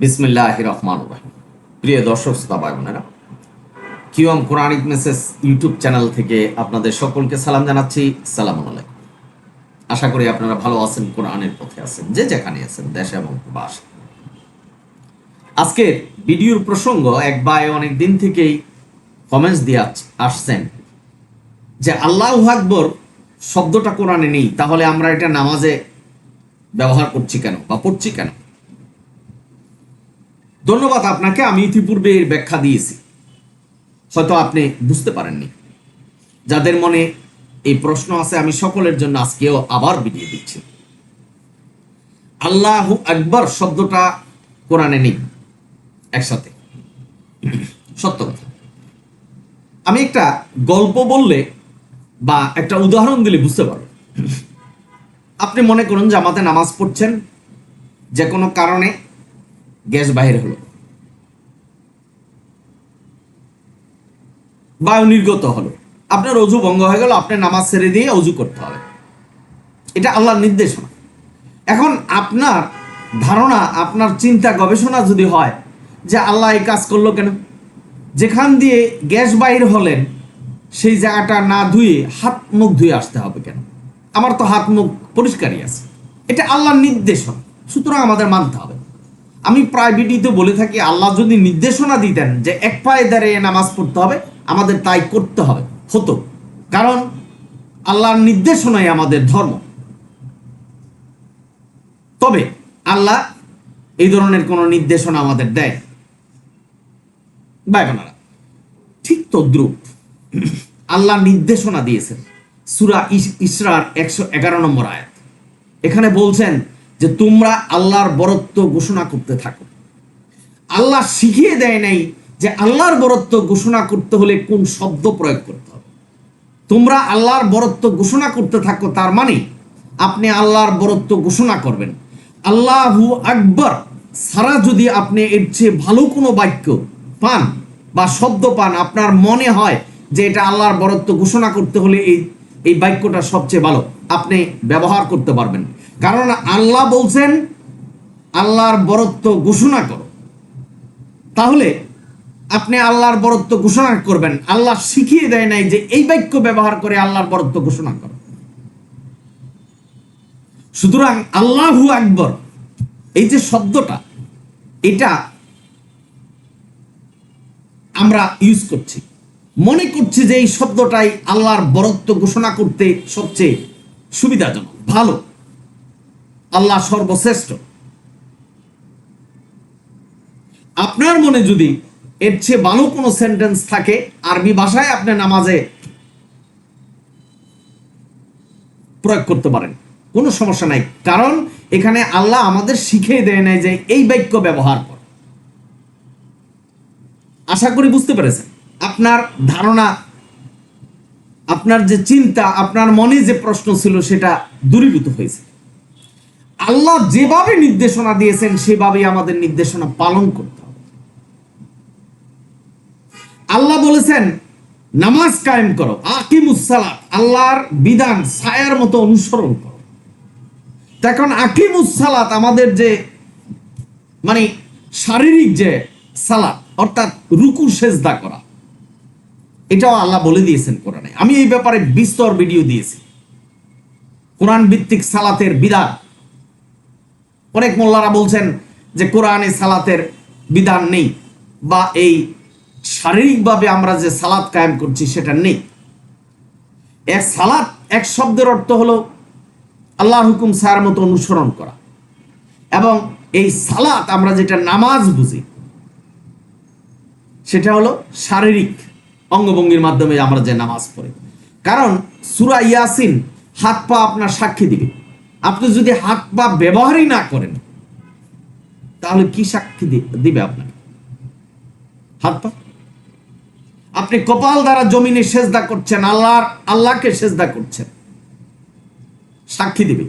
বিসমিল্লাহির রহমানির রহিম। প্রিয় দর্শক শ্রোতা ভাই বোনেরা, কিওম কোরআনিক মেসেজ ইউটিউব চ্যানেল থেকে আপনাদের সকলকে সালাম জানাচ্ছি। সালামুন আলাইকুম। আশা করি আপনারা ভালো আছেন, কোরআনের পথে আছেন, যে যেখানে আছেন, দেশে এবং প্রবাসে। আজকের ভিডিওর প্রসঙ্গ এক ভাই অনেক দিন থেকেই কমেন্টস দিয়ে আসছেন যে আল্লাহু আকবার শব্দটা কোরআনে নেই, তাহলে আমরা এটা নামাজে ব্যবহার করছি কেন বা পড়ছি কেন? ধন্যবাদ আপনাকে। আমি ইতিপূর্বে এর ব্যাখ্যা দিয়েছি, হয়তো আপনি বুঝতে পারেননি। যাদের মনে এই প্রশ্ন আছে, আমি সকলের জন্য আজকেও আবার ভিডিও দিচ্ছি। আল্লাহু আকবার শব্দটা কোরআনে নেই একসাথে, সত্য কথা। আমি একটা গল্প বললে বা একটা উদাহরণ দিলে বুঝতে পারবেন। আপনি মনে করুন যে আমাদের নামাজ পড়ছেন, যে কোনো কারণে গ্যাস বাহির হলো, বায়ু নির্গত হলো, আপনার অজু ভঙ্গ হয়ে গেল, আপনার নামাজ ছেড়ে দিয়ে অজু করতে হবে। এটা আল্লাহর নির্দেশনা। এখন আপনার ধারণা, আপনার চিন্তা গবেষণা যদি হয় যে আল্লাহ এই কাজ করলো কেন, যেখান দিয়ে গ্যাস বাহির হলেন সেই জায়গাটা না ধুয়ে হাত মুখ ধুয়ে আসতে হবে কেন? আমার তো হাত মুখ পরিষ্কারই আছে। এটা আল্লাহর নির্দেশনা, সুতরাং আমাদের মানতে হবে। আমি প্রায় ভিডিওতে বলে থাকি, আল্লাহ যদি নির্দেশনা দিতেন যে এক পায়ে দাঁড়িয়ে নামাজ পড়তে হবে, আমাদের তাই করতে হবে, হতো। কারণ আল্লাহর নির্দেশনাই আমাদের ধর্ম। তবে আল্লাহ এই ধরনের কোনো নির্দেশনা আমাদের দেয় ভাই বোনেরা। ঠিক তদ্রুপ আল্লাহ নির্দেশনা দিয়েছেন সূরা ইসরার 111 নম্বর আয়াত। এখানে বলছেন যে তোমরা আল্লাহর বরত্ব ঘোষণা করতে থাকো। আল্লাহ শিখিয়ে দেয় নাই যে আল্লাহর বরত্ব ঘোষণা করতে হলে কোন শব্দ প্রয়োগ করতে হবে। তোমরা আল্লাহর বরত্ব ঘোষণা করতে থাকো, তার মানে আপনি আল্লাহর বরত্ব ঘোষণা করবেন। আল্লাহু আকবার সারা যদি আপনি এর চেয়ে ভালো কোনো বাক্য পান বা শব্দ পান, আপনার মনে হয় যে এটা আল্লাহর বরত্ব ঘোষণা করতে হলে এই বাক্যটা সবচেয়ে ভালো, আপনি ব্যবহার করতে পারবেন। কারণ আল্লাহ বলছেন আল্লাহর বরত্ব ঘোষণা করো, তাহলে আপনি আল্লাহর বরত্ব ঘোষণা করবেন। আল্লাহ শিখিয়ে দেয় নাই যে এই বাক্য ব্যবহার করে আল্লাহর বরত্ব ঘোষণা করো। সুতরাং আল্লাহু আকবার এই যে শব্দটা, এটা আমরা ইউজ করছি, মনে করছি যে এই শব্দটাই আল্লাহর বরত্ব ঘোষণা করতে সবচেয়ে সুবিধাজনক, ভালো, আল্লাহ সর্বশ্রেষ্ঠ। আপনার মনে যদি এর চেয়ে ভালো কোনো সেন্টেন্স থাকে, আরবি ভাষায় আপনি নামাজে প্রয়োগ করতে পারেন, কোনো সমস্যা নাই। কারণ এখানে আল্লাহ আমাদের শিখিয়ে দেয় নাই যে এই বাক্য ব্যবহার কর। আশা করি বুঝতে পেরেছেন। আপনার ধারণা, আপনার যে চিন্তা, আপনার মনে যে প্রশ্ন ছিল, সেটা দূরীভূত হয়েছে। আল্লাহ যেভাবে নির্দেশনা দিয়েছেন সেভাবেই আমাদের নির্দেশনা পালন করতে হবে। আল্লাহ বলেছেন নামাজ কায়েম করো, আকিমুস সালাত, আল্লাহর বিধান ছায়ার মতো অনুসরণ করো। এখন আকিমুস সালাত আমাদের যে মানে শারীরিক যে সালাত, অর্থাৎ রুকু সেজদা করা, এটাও আল্লাহ বলে দিয়েছেন কোরআনে। আমি এই ব্যাপারে বিস্তর ভিডিও দিয়েছি, কোরআন ভিত্তিক সালাতের বিধান। অনেক মোল্লারা বলছেন যে কোরআনে সালাতের বিধান নেই, বা এই শারীরিকভাবে আমরা যে সালাত কায়েম করছি সেটা নেই। এক সালাত, এক শব্দের অর্থ হলো আল্লাহর হুকুম ছায়ার মতো অনুসরণ করা। এবং এই সালাত আমরা যেটা নামাজ বুঝি, সেটা হলো শারীরিক অঙ্গভঙ্গির মাধ্যমে আমরা যে নামাজ পড়ি। কারণ সূরা ইয়াসিন হাত পা আপনার সাক্ষী দিবে। আপনি যদি হাত পা ব্যবহারই না করেন, তাহলে কি সাক্ষী দিবে আপনার হাত পা? আপনি কপাল দ্বারা জমিনে সেজদা করছেন, আল্লাহকে সেজদা করছেন, সাক্ষী দিবে।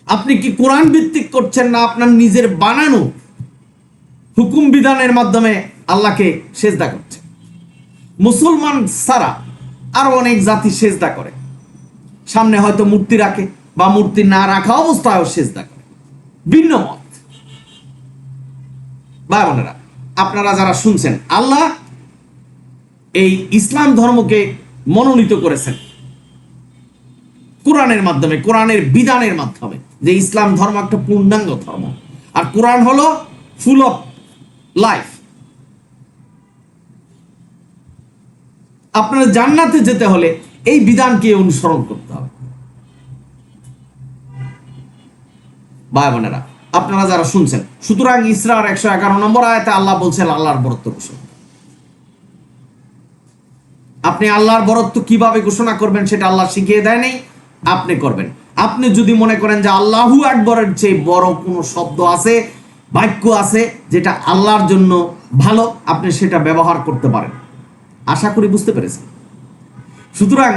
আপনি কি কোরআন ভিত্তিক করছেন না আপনার নিজের বানানো হুকুম বিধানের মাধ্যমে আল্লাহকে সেজদা করছেন? মুসলমান ছাড়া আরো অনেক জাতি সেজদা করে, সামনে হয়তো মূর্তি রাখে বা মূর্তি না রাখা অবস্থায়ও সেজদা করে, ভিন্ন মত। ভাই বোনেরা, আপনারা যারা শুনছেন, আল্লাহ এই ইসলাম ধর্মকে মনোনীত করেছেন কোরআনের মাধ্যমে, কোরআনের বিধানের মাধ্যমে, যে ইসলাম ধর্ম একটা পূর্ণাঙ্গ ধর্ম, আর কোরআন হলো ফুল অফ লাইফ। আপনার জান্নাতে যেতে হলে এই বিধানকে অনুসরণ করতে হবে। ভাই বোনেরা, আপনারা যারা শুনছেন, সুতরাং ইসরার 111 নম্বর আয়াতে আল্লাহ বলছেন আল্লাহর বরত্ব ঘোষণা। আপনি আল্লাহর বরত্ব কিভাবে ঘোষণা করবেন সেটা আল্লাহ শিখিয়ে দেয় নাই, আপনি করবেন। আপনি যদি মনে করেন যে আল্লাহু আকবরের চেয়ে বড় কোনো শব্দ আছে, বাক্য আছে যেটা আল্লাহর জন্য ভালো, আপনি সেটা ব্যবহার করতে পারেন। আশা করি বুঝতে পেরেছেন। সুতরাং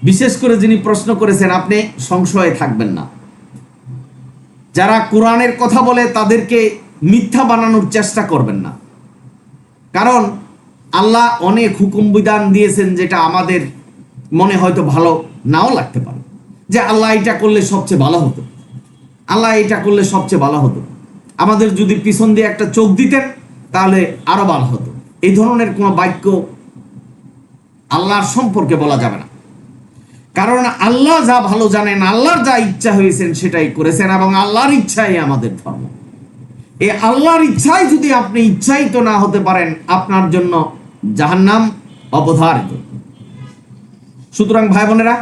বিশেষ করে যিনি প্রশ্ন করেছেন, আপনি সংশয়ে থাকবেন না। যারা কোরআনের কথা বলে তাদেরকে মিথ্যা বানানোর চেষ্টা করবেন না, কারণ আল্লাহ অনেক হুকুম বিধান দিয়েছেন যেটা আমাদের মনে হয়তো ভালো নাও লাগতে পারে, যে আল্লাহ এটা করলে সবচেয়ে ভালো হতো, আল্লাহ এটা করলে সবচেয়ে ভালো হতো, আমাদের যদি পিছন দিয়ে একটা চোখ দিতেন তাহলে আরো ভালো হতো। এই ধরনের কোনো বাক্য আল্লাহর সম্পর্কে বলা যাবে না, কারণ আল্লাহ যা ভালো জানেন, আল্লাহর যা ইচ্ছা হয়েছেন সেটাই করেছেন, এবং আল্লাহর ইচ্ছাই আমাদের ধর্ম। এই আল্লাহর ইচ্ছায় যদি আপনি ইচ্ছায়িত না হতে পারেন, আপনার জন্য জাহান্নাম অবধারিত। সুতরাং ভাই বোনেরা,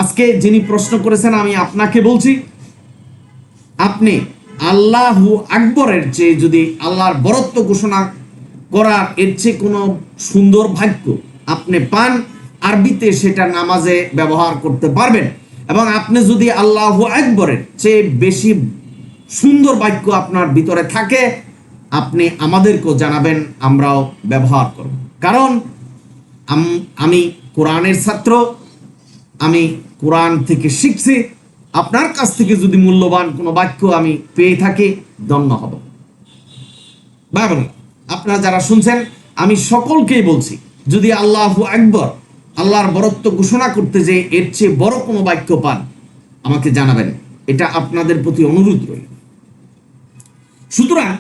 আজকে যিনি প্রশ্ন করেছেন, আমি আপনাকে বলছি, আপনি আল্লাহু আকবরের চেয়ে যদি আল্লাহর বরত্ব ঘোষণা করার এর চেয়ে কোনো সুন্দর বাক্য আপনি পান, আরবিতে সেটা নামাজে ব্যবহার করতে পারবেন। এবং আপনি যদি আল্লাহু আকবরের চেয়ে বেশি সুন্দর বাক্য আপনার ভিতরে থাকে, আপনি আমাদেরকেও জানাবেন, আমরাও ব্যবহার করব। কারণ আমি কোরআনের ছাত্র, আমি কোরআন থেকে শিখছি। আপনার কাছ থেকে যদি মূল্যবান কোনো বাক্য আমি পেয়ে থাকি, ধন্য হব। ভাই বোনেরা, আপনারা যারা শুনছেন, আমি সকলকেই বলছি, যদি আল্লাহু আকবর, আল্লাহর বরত্ব ঘোষণা করতে যে এর চেয়ে বড় কোনো বাক্য পান, আমাকে জানাবেন। এটা আপনাদের প্রতি অনুরোধ রইল। সুতরাং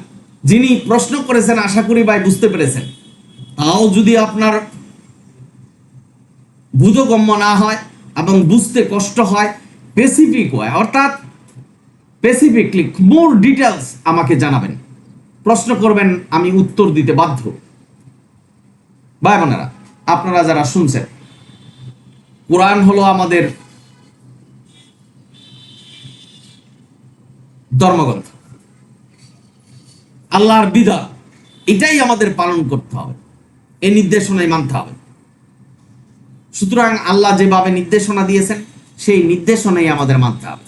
যিনি প্রশ্ন করেছেন, আশা করি ভাই বুঝতে পেরেছেন। তাও যদি আপনার বোধগম্য না হয় এবং বুঝতে কষ্ট হয়, স্পেসিফিক হয়, অর্থাৎ স্পেসিফিকলি মোর ডিটেলস আমাকে জানাবেন, প্রশ্ন করবেন, আমি উত্তর দিতে বাধ্য। ভাই বোনেরা, আপনারা যারা শুনছেন, কোরআন হলো আমাদের ধর্মগ্রন্থ, আল্লাহর বিধান, এটাই আমাদের পালন করতে হবে, এই নির্দেশনাই মানতে হবে। সুতরাং আল্লাহ যেভাবে নির্দেশনা দিয়েছেন, সেই নির্দেশনাই আমাদের মানতে হবে।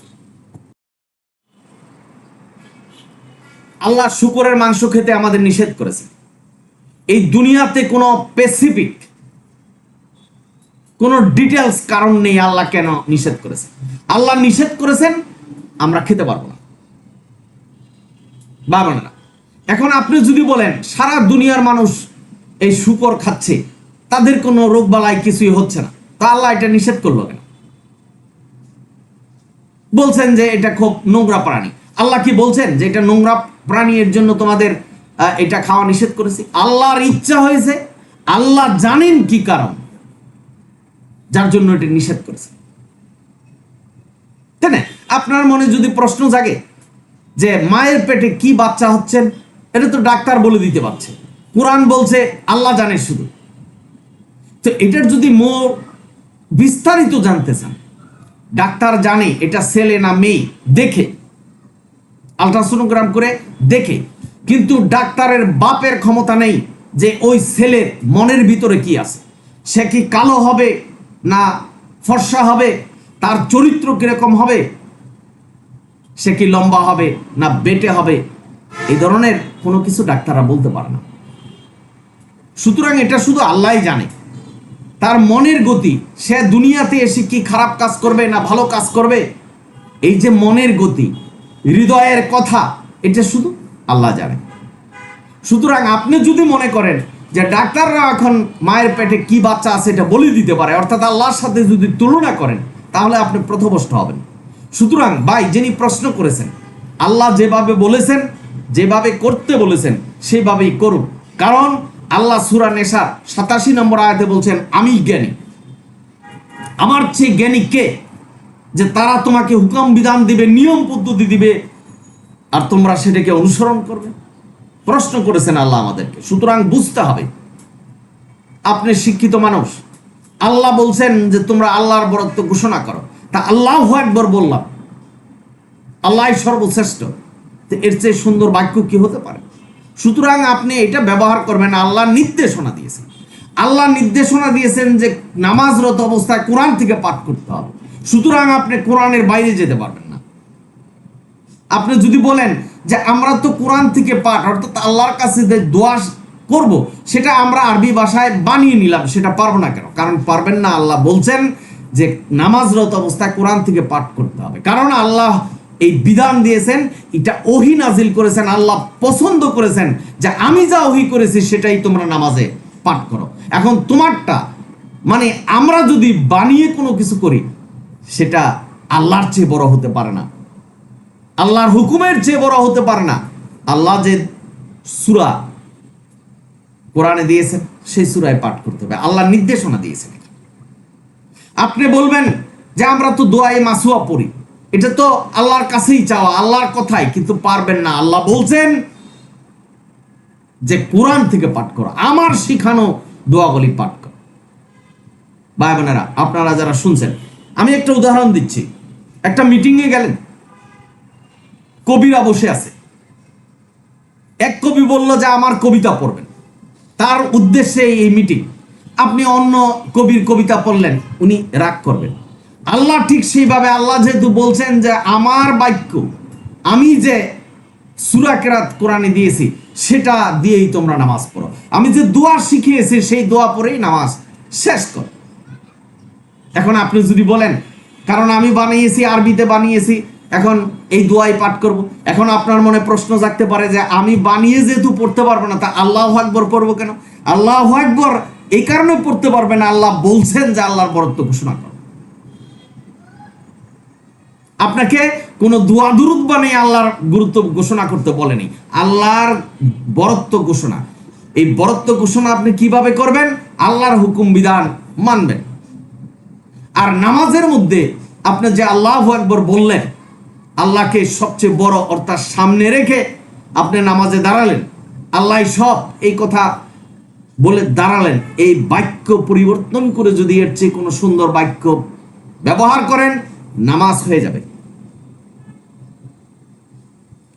আল্লাহ শূকরের মাংস খেতে আমাদের নিষেধ করেছেন। এই দুনিয়াতে কোনো স্পেসিফিক কোনো ডিটেলস কারণ নেই আল্লাহ কেন নিষেধ করেছেন। আল্লাহ নিষেধ করেছেন, আমরা খেতে পারবো না। বাবা না, এখন আপনি যদি বলেন সারা দুনিয়ার মানুষ এই শূকর খাচ্ছে, তাদের কোনো রোগ বালাই কিছুই হচ্ছে না, তা আল্লাহ এটা নিষেধ করলো কেন? বলছেন যে এটা খুব নোংরা প্রাণী। আল্লাহ কি বলছেন যে এটা নোংরা প্রাণী, এর জন্য তোমাদের এটা খাওয়া নিষেধ করেছি? আল্লাহর ইচ্ছা হয়েছে, আল্লাহ জানেন কি কারণ যার জন্য এটা নিষেধ করেছে। তাই না? আপনার মনে যদি প্রশ্ন জাগে যে মায়ের পেটে কি বাচ্চা হচ্ছেন, এটা তো ডাক্তার বলে দিতে পারছে, কোরআন বলছে আল্লাহ জানে শুধু। তো এটার যদি মোর বিস্তারিত জানতে চান, ডাক্তার জানে এটা ছেলে না মেয়ে দেখে, আলট্রাসোনোগ্রাম করে দেখে, কিন্তু ডাক্তারের বাপের ক্ষমতা নেই যে ওই ছেলের মনের ভিতরে কি আছে, সে কি কালো হবে না ফর্সা হবে, তার চরিত্র কিরকম হবে, সে কি লম্বা হবে না বেটে হবে, এই ধরনের কোনো কিছু ডাক্তাররা বলতে পারে না। সুতরাং এটা শুধু আল্লাহই জানে তার মনের গতি, সে দুনিয়াতে এসে কি খারাপ কাজ করবে না ভালো কাজ করবে, এই যে মনের গতি, হৃদয়ের কথা, এটা শুধু আল্লাহ জানে। সুতরাং আপনি যদি মনে করেন যে ডাক্তাররা এখন মায়ের পেটে কি বাচ্চা আছে এটা বলে দিতে পারে, অর্থাৎ আল্লাহর সাথে যদি তুলনা করেন, তাহলে আপনি পথভ্রষ্ট হবেন। সুতরাং ভাই যিনি প্রশ্ন করেছেন, আল্লাহ যেভাবে বলেছেন যেভাবে করতে বলেছেন সেভাবেই করুন। কারণ আল্লাহ সূরা নেসার 87 নম্বর আয়াতে বলছেন, আমি জ্ঞানী, আমার চেয়ে জ্ঞানী কে, যে তারা তোমাকে হুকুম বিধান দিবে, নিয়ম পদ্ধতি দিবে, আর তোমরা সেটাকে অনুসরণ করবে। প্রশ্ন করেছেন আল্লাহ আমাদেরকে। সুতরাং বুঝতে হবে, আপনি শিক্ষিত মানুষ, আল্লাহ বলছেন যে তোমরা আল্লাহর বরত্ব ঘোষণা করো, তা আল্লাহু আকবার বললাম, আল্লাহ সর্বশ্রেষ্ঠ, তো এর চেয়ে সুন্দর বাক্য কি হতে পারে? সুতরাং আপনি এটা ব্যবহার করবেন। আল্লাহ নির্দেশনা দিয়েছেন, আল্লাহ নির্দেশনা দিয়েছেন যে নামাজরত অবস্থায় কোরআন থেকে পাঠ করতে হবে। সুতরাং আপনি কোরআনের বাইরে যেতে পারবেন না। আপনি যদি বলেন যে আমরা তো কোরআন থেকে পাঠ, অর্থাৎ আল্লাহর কাছে যে দোয়া করব সেটা আমরা আরবি ভাষায় বানিয়ে নিলাম, সেটা পারবো না কেন? কারণ পারবেন না। আল্লাহ বলছেন যে নামাজরত অবস্থায় কোরআন থেকে পাঠ করতে হবে, কারণ আল্লাহ এই বিধান দিয়েছেন, এটা ওহী নাজিল করেছেন, আল্লাহ পছন্দ করেছেন যে আমি যা ওহী করেছি সেটাই তোমরা নামাজে পাঠ করো। এখন তোমারটা, মানে আমরা যদি বানিয়ে কোনো কিছু করি সেটা আল্লাহর চেয়ে বড় হতে পারে না, আল্লাহর হুকুমের চেয়ে বড় হতে পারে না। আল্লাহ যে সূরা কোরআনে দিয়েছেন সেই সূরায় পাঠ করতে হবে, আল্লাহর নির্দেশনা দিয়েছেন। আপনি বলবেন যে আমরা তো দোয়ায়ে মাসুয়া পড়ি, এটা তো আল্লাহর কাছেই চাওয়া, আল্লাহর কথাই, কিন্তু পারবেন না। আল্লাহ বলছেন যে কোরআন থেকে পাঠ করো, আমার শিখানো দোয়াগুলি পাঠ করো। ভাই বোনেরা, আপনারা যারা শুনছেন, আমি একটা উদাহরণ দিচ্ছি। একটা মিটিংয়ে গেলেন, কবিরা বসে আছে, এক কবি বলল যে আমার কবিতা পড়বেন, তার উদ্দেশ্যে এই মিটিং। আপনি অন্য কবির কবিতা পড়লেন, উনি রাগ করবেন। আল্লাহ ঠিক সেইভাবে, আল্লাহ যেহেতু বলছেন যে আমার বাক্য, আমি যে সূরা কেরাত কোরআনে দিয়েছি সেটা দিয়েই তোমরা নামাজ পড়ো, আমি যে দোয়া শিখিয়েছি সেই দোয়া পড়েই নামাজ শেষ করো। এখন আপনি যদি বলেন কারণ আমি বানিয়েছি, আরবিতে বানিয়েছি, এখন এই দোয়াই পাঠ করব, এখন আপনার মনে প্রশ্ন জাগতে পারে যে আমি বানিয়ে যেহেতু পড়তে পারবো না, তা আল্লাহু আকবার পড়বো কেন? আল্লাহু আকবার এই কারণে পড়তে পারবে না, আল্লাহ বলছেন যে আল্লাহর বরত্ব ঘোষণা করো। আপনাকে কোনো দোয়া দুরূদ বানিয়ে আল্লাহর গুরুত্ব ঘোষণা করতে বলেনি, আল্লাহর বরত্ব ঘোষণা। এই বরত্ব ঘোষণা আপনি কিভাবে করবেন? আল্লাহর হুকুম বিধান মানবেন। আর নামাজের মধ্যে আপনি যে আল্লাহু আকবার বললেন, আল্লাহকে সবচেয়ে বড় অর্থাৎ সামনে রেখে আপনি নামাজে দাঁড়ালেন, আল্লাহ সব এই কথা বলে দাঁড়ালেন, এই বাক্য পরিবর্তন করে যদি এর চেয়ে কোনো সুন্দর বাক্য ব্যবহার করেন, নামাজ হয়ে যাবে।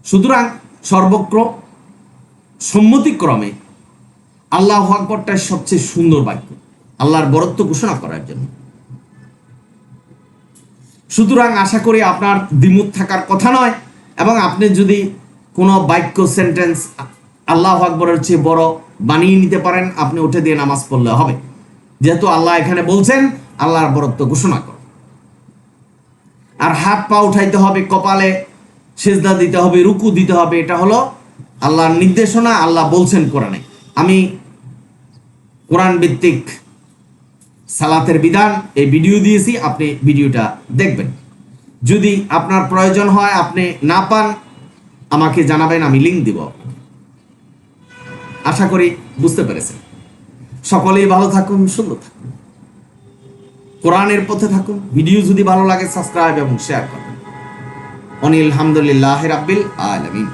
সুতরাং সম্মতিক্রমে আল্লাহু আকবারটা সবচেয়ে সুন্দর বাক্য আল্লাহর বরত্ব ঘোষণা করার জন্য। সুতরাং আশা করি আপনার দ্বিমত থাকার কথা নয়, এবং আপনি যদি কোনো বাক্য সেন্টেন্স আল্লাহু আকবরের চেয়ে বড় বানিয়ে নিতে পারেন, আপনি উঠে দিয়ে নামাজ পড়লে হবে, যেহেতু আল্লাহ এখানে বলছেন আল্লাহর বরত্ব ঘোষণা করো। আর হাত পা উঠাইতে হবে, কপালে সিজদা দিতে হবে, রুকু দিতে হবে, এটা হলো আল্লাহর নির্দেশনা, আল্লাহ বলছেন কোরআনে। আমি কোরআন ভিত্তিক সালাতের বিধান এই ভিডিও দিয়েছি, আপনি ভিডিওটা দেখবেন। যদি আপনার প্রয়োজন হয়, আপনি না পান, আমাকে জানাবেন, আমি লিঙ্ক দিব। আশা করি বুঝতে পেরেছেন। সকলেই ভালো থাকুন, সুন্দর থাকুন, কোরআনের পথে থাকুন। ভিডিও যদি ভালো লাগে সাবস্ক্রাইব এবং শেয়ার করবেন। অনিল হামদুলিল্লাহ রাব্বিল আলামিন।